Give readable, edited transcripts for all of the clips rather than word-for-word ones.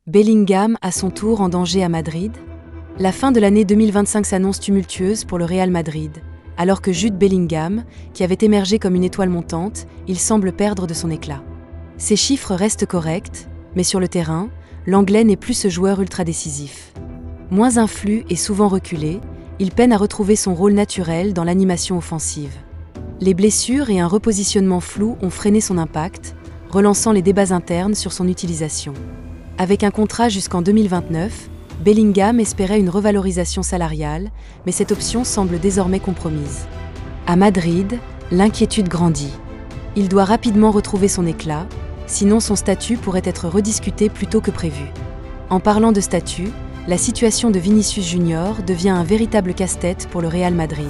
Bellingham, à son tour, en danger à Madrid? La fin de l'année 2025 s'annonce tumultueuse pour le Real Madrid. Alors que Jude Bellingham, qui avait émergé comme une étoile montante, il semble perdre de son éclat. Ses chiffres restent corrects, mais sur le terrain, l'Anglais n'est plus ce joueur ultra décisif. Moins influent et souvent reculé, il peine à retrouver son rôle naturel dans l'animation offensive. Les blessures et un repositionnement flou ont freiné son impact, relançant les débats internes sur son utilisation. Avec un contrat jusqu'en 2029, Bellingham espérait une revalorisation salariale, mais cette option semble désormais compromise. À Madrid, l'inquiétude grandit. Il doit rapidement retrouver son éclat, sinon son statut pourrait être rediscuté plus tôt que prévu. En parlant de statut, la situation de Vinicius Junior devient un véritable casse-tête pour le Real Madrid.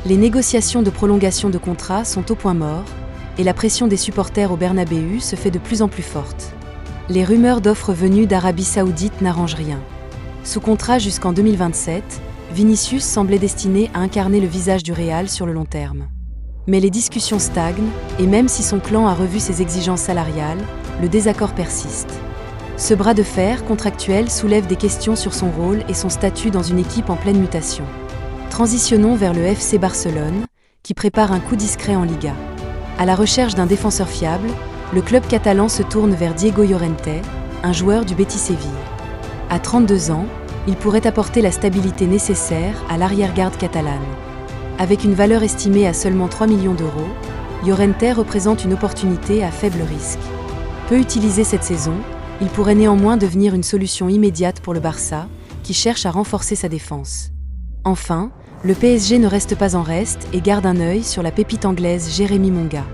Les négociations de prolongation de contrat sont au point mort, et la pression des supporters au Bernabéu se fait de plus en plus forte. Les rumeurs d'offres venues d'Arabie Saoudite n'arrangent rien. Sous contrat jusqu'en 2027, Vinicius semblait destiné à incarner le visage du Real sur le long terme. Mais les discussions stagnent, et même si son clan a revu ses exigences salariales, le désaccord persiste. Ce bras de fer contractuel soulève des questions sur son rôle et son statut dans une équipe en pleine mutation. Transitionnons vers le FC Barcelone, qui prépare un coup discret en Liga. À la recherche d'un défenseur fiable, le club catalan se tourne vers Diego Llorente, un joueur du Betis Séville. À 32 ans, il pourrait apporter la stabilité nécessaire à l'arrière-garde catalane. Avec une valeur estimée à seulement 3 millions d'euros, Llorente représente une opportunité à faible risque. Peu utilisé cette saison, il pourrait néanmoins devenir une solution immédiate pour le Barça, qui cherche à renforcer sa défense. Enfin, le PSG ne reste pas en reste et garde un œil sur la pépite anglaise Jérémy Monga.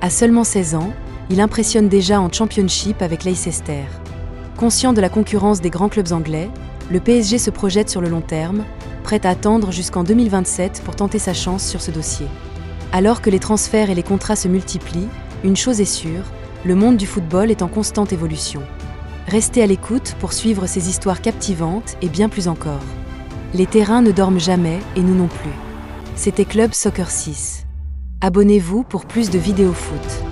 À seulement 16 ans, il impressionne déjà en Championship avec Leicester. Conscient de la concurrence des grands clubs anglais, le PSG se projette sur le long terme, prêt à attendre jusqu'en 2027 pour tenter sa chance sur ce dossier. Alors que les transferts et les contrats se multiplient, une chose est sûre, le monde du football est en constante évolution. Restez à l'écoute pour suivre ces histoires captivantes et bien plus encore. Les terrains ne dorment jamais et nous non plus. C'était Club Soccer 6. Abonnez-vous pour plus de vidéos foot.